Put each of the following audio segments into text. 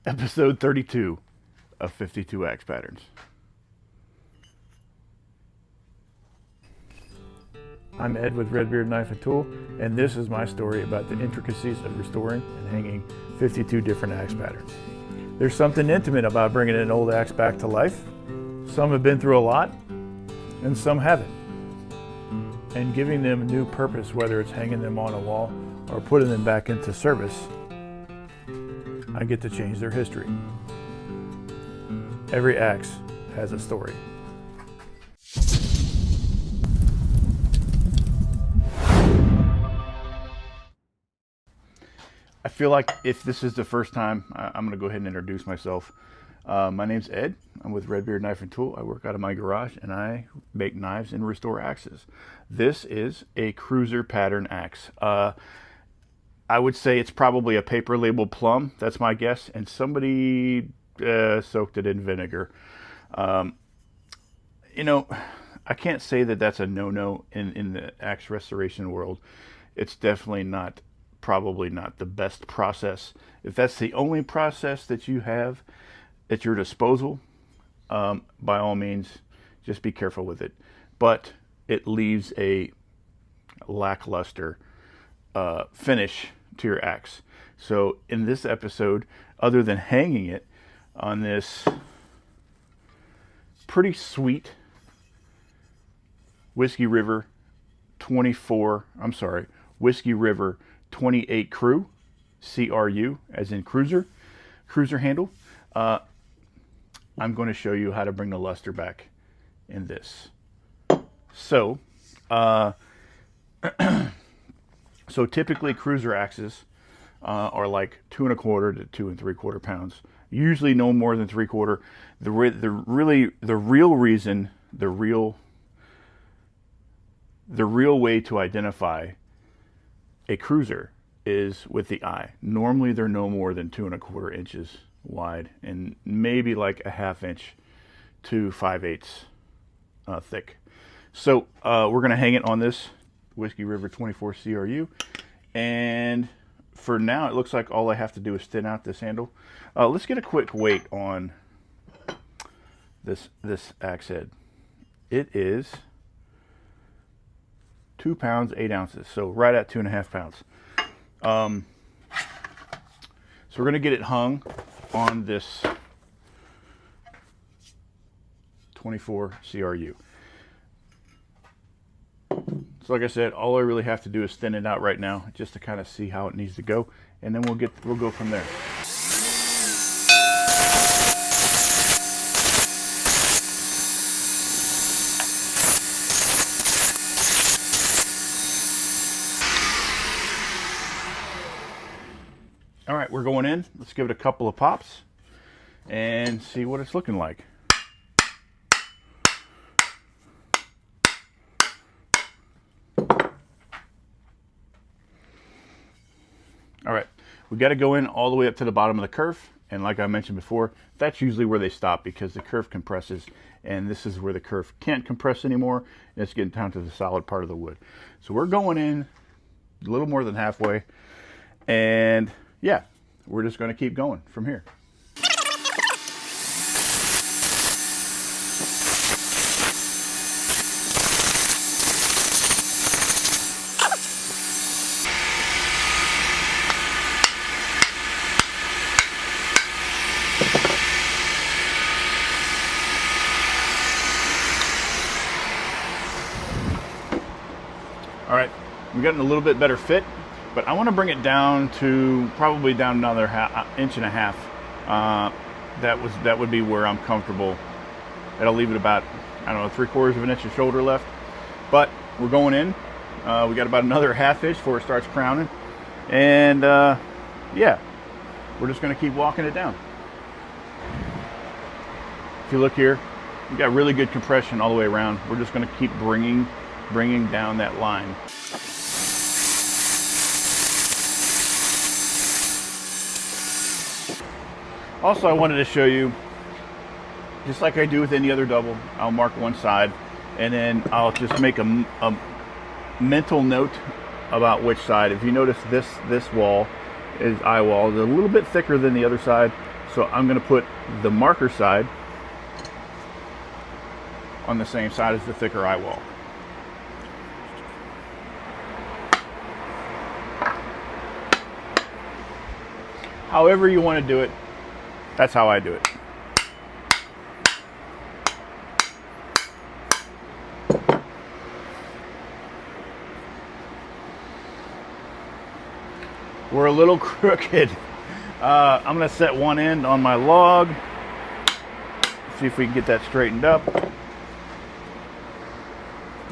Episode 32 of 52 Axe Patterns. I'm Ed with Redbeard Knife and Tool, and this is my story about the intricacies of restoring and hanging 52 different axe patterns. There's something intimate about bringing an old axe back to life. Some have been through a lot, and some haven't. And giving them a new purpose, whether it's hanging them on a wall or putting them back into service, I get to change their history. Every axe has a story. I feel like if this is the first time, I'm going to go ahead and introduce myself. My name's Ed. I'm with Redbeard Knife and Tool. I work out of my garage and I make knives and restore axes. This is a cruiser pattern axe. I would say it's probably a paper label Plumb. That's my guess. And somebody soaked it in vinegar. You know, I can't say that that's a no-no in the axe restoration world. It's definitely not, probably not the best process. If that's the only process that you have at your disposal, by all means, just be careful with it. But it leaves a lackluster finish to your axe. So in this episode, other than hanging it on this pretty sweet Whiskey River 28 Crew, CRU, as in cruiser handle, I'm going to show you how to bring the luster back in this. So, so typically cruiser axes are like 2 1/4 to 2 3/4 pounds. Usually no more than 3/4. The real way to identify a cruiser is with the eye. Normally they're no more than 2 1/4 inches wide and maybe like a 1/2 inch to 5/8 thick. So we're going to hang it on this Whiskey River 24 CRU, and for now it looks like all I have to do is thin out this handle. Let's get a quick weight on this axe head. It is 2 pounds 8 ounces, so right at 2.5 pounds. So we're going to get it hung on this 24 CRU. So like I said, all I really have to do is thin it out right now, just to kind of see how it needs to go, and then we'll go from there. All right, we're going in. Let's give it a couple of pops and see what it's looking like. All right, we got to go in all the way up to the bottom of the kerf, and like I mentioned before, that's usually where they stop because the kerf compresses, and this is where the kerf can't compress anymore, and it's getting down to the solid part of the wood. So we're going in a little more than halfway, and yeah, we're just going to keep going from here. All right, we've gotten a little bit better fit, but I want to bring it down to probably down another inch and a half. That would be where I'm comfortable. That'll leave it about, I don't know, 3/4 of an inch of shoulder left. But we're going in. We got about another 1/2 inch before it starts crowning, and yeah, we're just going to keep walking it down. If you look here, we got really good compression all the way around. We're just going to keep bringing down that line. Also, I wanted to show you, just like I do with any other double, I'll mark one side and then I'll just make a mental note about which side. If you notice, this wall is eye wall is a little bit thicker than the other side, So I'm going to put the marker side on the same side as the thicker eye wall. However you want to do it, that's how I do it. We're a little crooked. I'm going to set one end on my log. See if we can get that straightened up.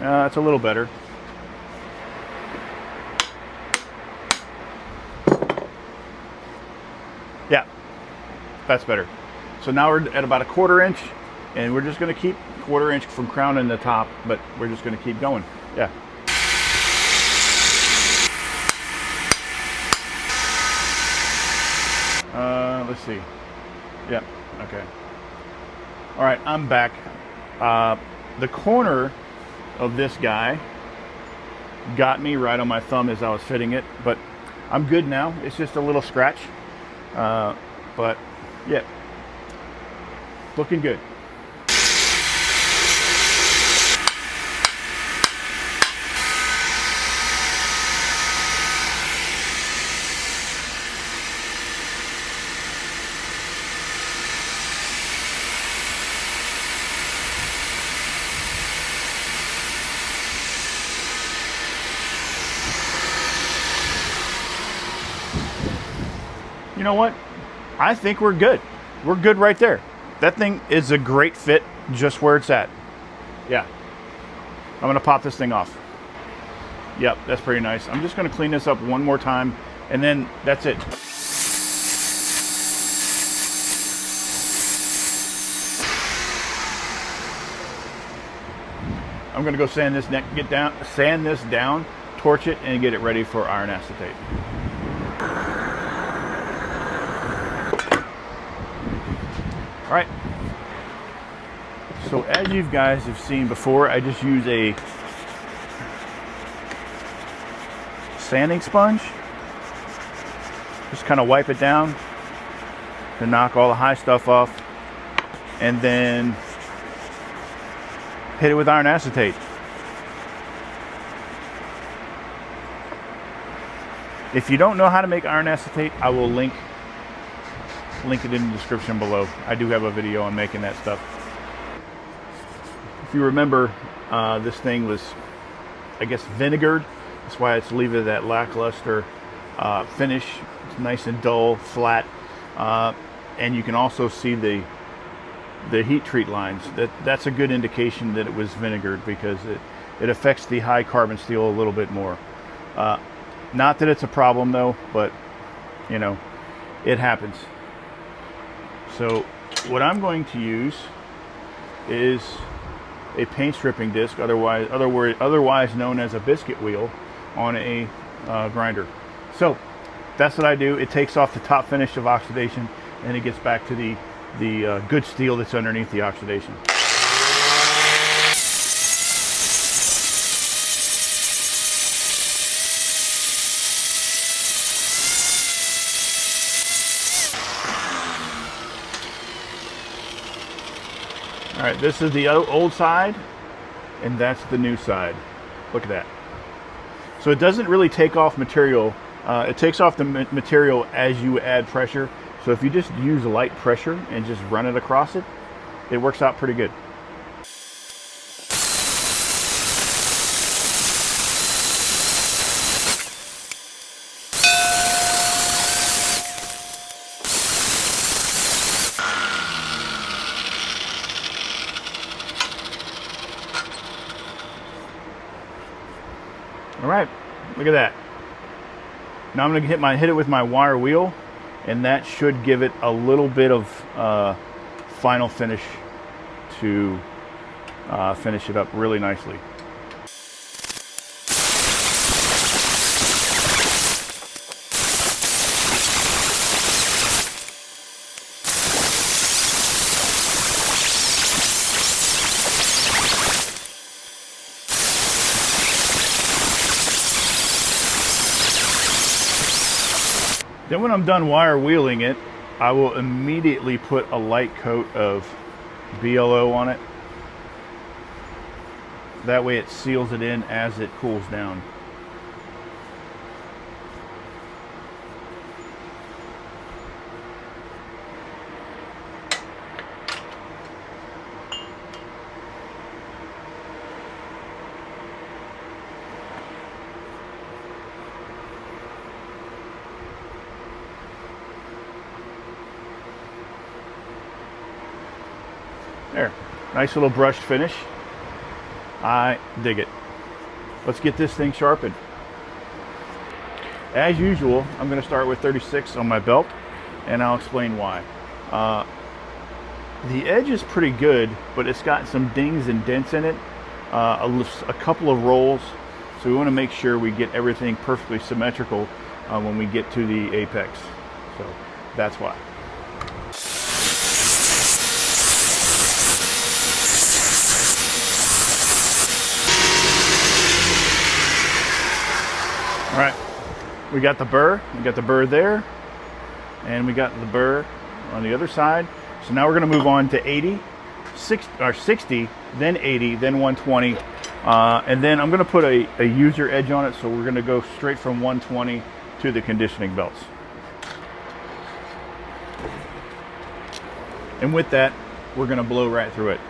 It's a little better. Yeah, that's better. So now we're at about a 1/4 inch, and we're just going to keep 1/4 inch from crowning the top, but we're just going to keep going. Yeah. Let's see. Yep. Okay. All right, I'm back. The corner of this guy got me right on my thumb as I was fitting it, but I'm good now. It's just a little scratch. But yeah, looking good. You know what? I think we're good. We're good right there. That thing is a great fit just where it's at. Yeah. I'm going to pop this thing off. Yep, that's pretty nice. I'm just going to clean this up one more time, and then that's it. I'm going to go sand this down, torch it, and get it ready for iron acetate. All right, so as you guys have seen before, I just use a sanding sponge. Just kind of wipe it down to knock all the high stuff off, and then hit it with iron acetate. If you don't know how to make iron acetate, I will link it in the description below. I do have a video on making that stuff. If you remember, this thing was, I guess, vinegared. That's why it's leaving that lackluster finish. It's nice and dull, flat, and you can also see the heat treat lines. That's a good indication that it was vinegared, because it affects the high carbon steel a little bit more. Not that it's a problem though, but you know, it happens. So what I'm going to use is a paint stripping disc, otherwise known as a biscuit wheel, on a grinder. So that's what I do. It takes off the top finish of oxidation, and it gets back to the good steel that's underneath the oxidation. All right, this is the old side, and that's the new side. Look at that. So it doesn't really take off material. It takes off the material as you add pressure. So if you just use light pressure and just run it across it, it works out pretty good. All right, look at that. Now I'm going to hit it with my wire wheel, and that should give it a little bit of final finish to finish it up really nicely. Then when I'm done wire wheeling it, I will immediately put a light coat of BLO on it. That way it seals it in as it cools down. There, nice little brushed finish. I dig it. Let's get this thing sharpened. As usual, I'm going to start with 36 on my belt, and I'll explain why. The edge is pretty good, but it's got some dings and dents in it, a couple of rolls, so we want to make sure we get everything perfectly symmetrical when we get to the apex. So that's why. All right, we got the burr there, and we got the burr on the other side. So now we're going to move on to 80, 60, then 80, then 120, and then I'm going to put a user edge on it, so we're going to go straight from 120 to the conditioning belts. And with that, we're going to blow right through it.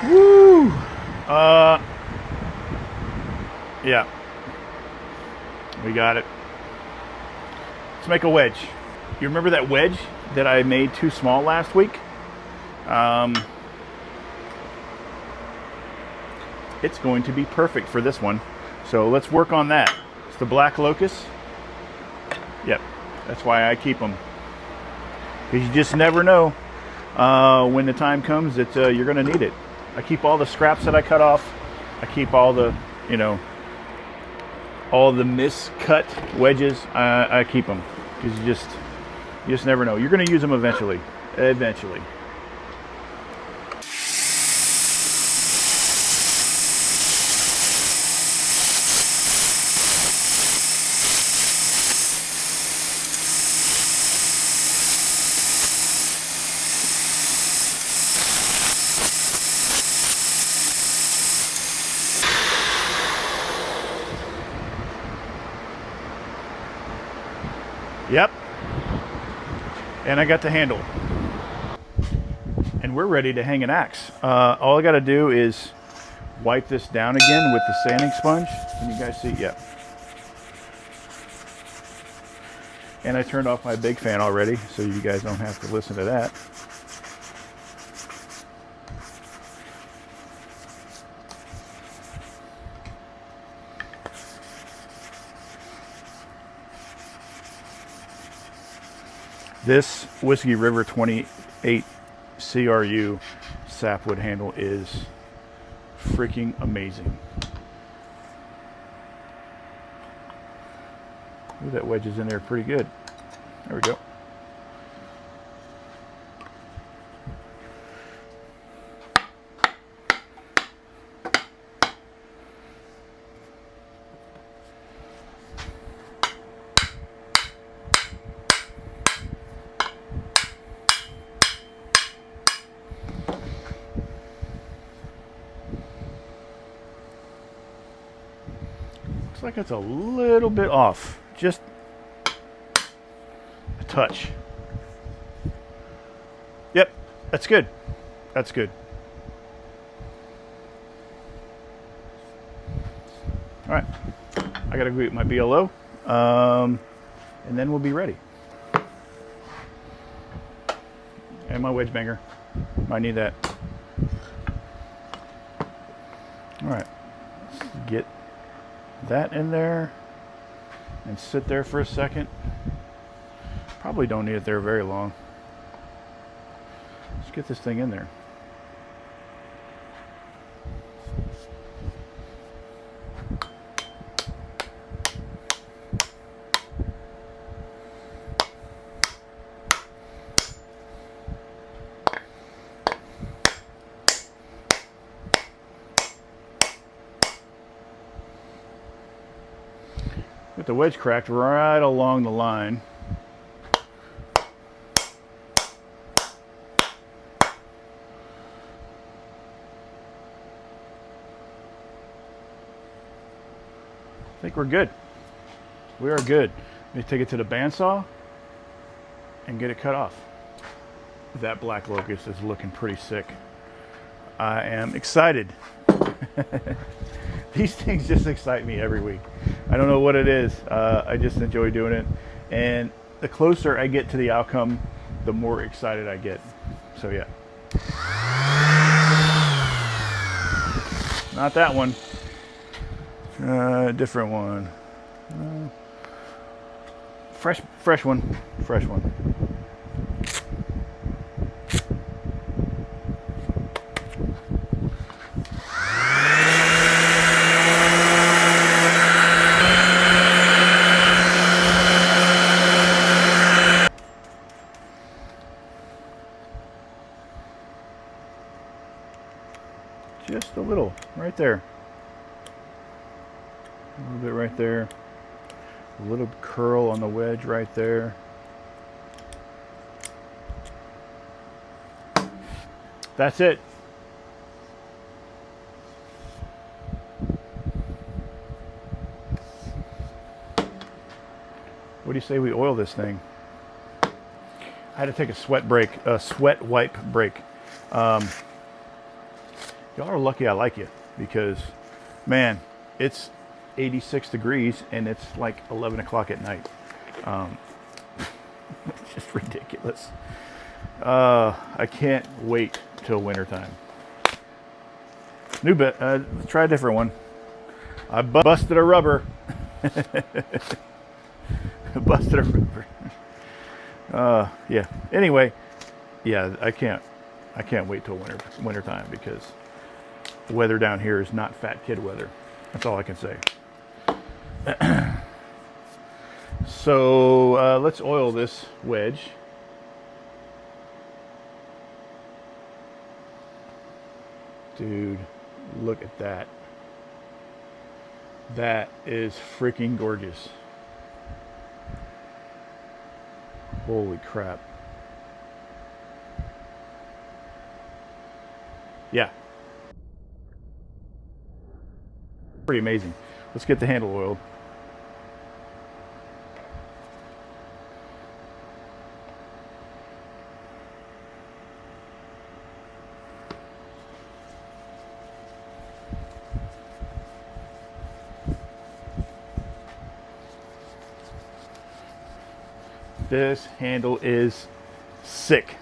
Woo! Yeah. We got it. Let's make a wedge. You remember that wedge that I made too small last week? It's going to be perfect for this one. So let's work on that. It's the black locust. Yep. That's why I keep them. Because you just never know when the time comes that you're going to need it. I keep all the scraps that I cut off. I keep all the, all the miscut wedges. I keep them because you just never know. You're going to use them eventually. Eventually. Yep. And I got the handle. And we're ready to hang an axe. All I got to do is wipe this down again with the sanding sponge. Can you guys see? Yep. And I turned off my big fan already, so you guys don't have to listen to that. This Whiskey River 28 CRU sapwood handle is freaking amazing. Ooh, that wedge is in there pretty good. There we go. like it's a little bit off. Just a touch. Yep, that's good. That's good. All right, I gotta go get my BLO, and then we'll be ready. And my wedge banger. Might need that. All right, let's get that in there and sit there for a second. Probably don't need it there very long. Let's get this thing in there. Get the wedge cracked right along the line. I think we're good. We are good. Let me take it to the bandsaw and get it cut off. That black locust is looking pretty sick. I am excited. These things just excite me every week. I don't know what it is. I just enjoy doing it. And the closer I get to the outcome, the more excited I get. So yeah. Not that one. Different one. Fresh one. Fresh one. Just a little, right there. A little bit right there. A little curl on the wedge right there. That's it. What do you say we oil this thing? I had to take a sweat wipe break. Y'all are lucky I like you, because man, it's 86 degrees and it's like 11 o'clock at night. It's just ridiculous. I can't wait till wintertime. New bit. Try a different one. I busted a rubber. Busted a rubber. Yeah. Anyway, yeah, I can't wait till wintertime, because the weather down here is not fat kid weather. That's all I can say. So let's oil this wedge. Dude, look at that. That is freaking gorgeous. Holy crap. Yeah. Pretty amazing. Let's get the handle oiled. This handle is sick.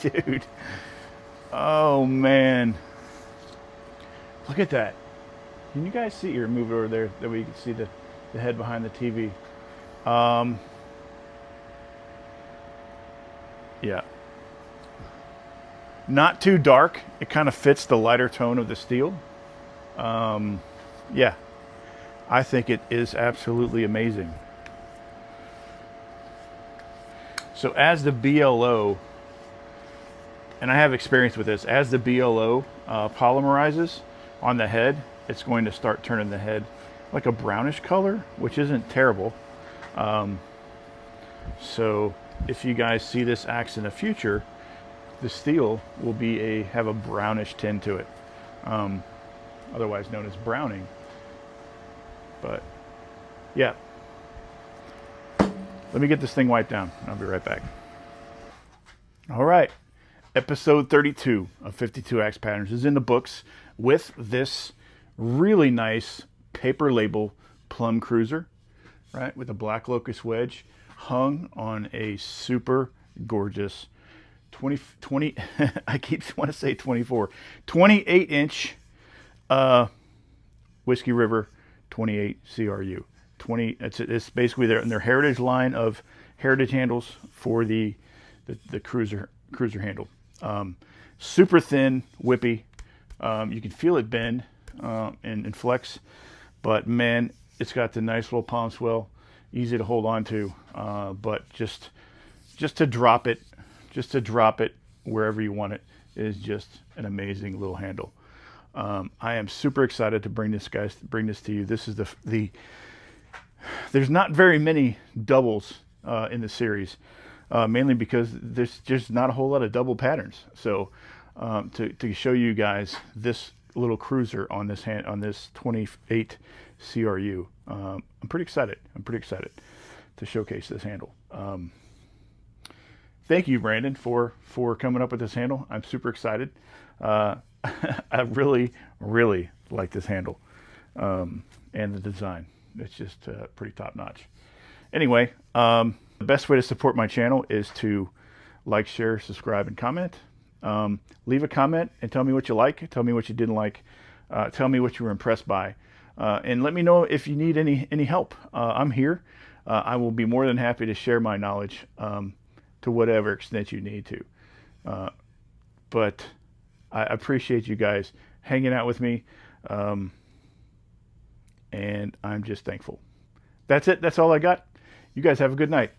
Dude. Oh man. Look at that. Can you guys see? Here, move it over there that we can see the head behind the TV. Yeah. Not too dark. It kind of fits the lighter tone of the steel. Yeah. I think it is absolutely amazing. So as the BLO, and I have experience with this, as the BLO polymerizes on the head, it's going to start turning the head like a brownish color, which isn't terrible. So if you guys see this axe in the future, the steel will be have a brownish tint to it, otherwise known as browning. But yeah, let me get this thing wiped down. I'll be right back. All right. Episode 32 of 52 Axe Patterns is in the books with this really nice paper label Plumb Cruiser, right, with a black locust wedge hung on a super gorgeous 20 I keep want to say 28 inch Whiskey River 28 CRU. It's basically their heritage line of heritage handles for the cruiser handle. Super thin, whippy. You can feel it bend and flex, but man, it's got the nice little palm swell, easy to hold on to. But just to drop it wherever you want it is just an amazing little handle. I am super excited to bring this to you. This is there's not very many doubles in the series. Mainly because there's just not a whole lot of double patterns. So to show you guys this little cruiser on this 28 CRU, I'm pretty excited. To showcase this handle. Thank you, Brandon, for coming up with this handle. I'm super excited. I really like this handle and the design. It's just pretty top notch. Anyway. The best way to support my channel is to like, share, subscribe, and comment. Leave a comment and tell me what you like. Tell me what you didn't like. Tell me what you were impressed by. And let me know if you need any help. I'm here. I will be more than happy to share my knowledge to whatever extent you need to. But I appreciate you guys hanging out with me. And I'm just thankful. That's it. That's all I got. You guys have a good night.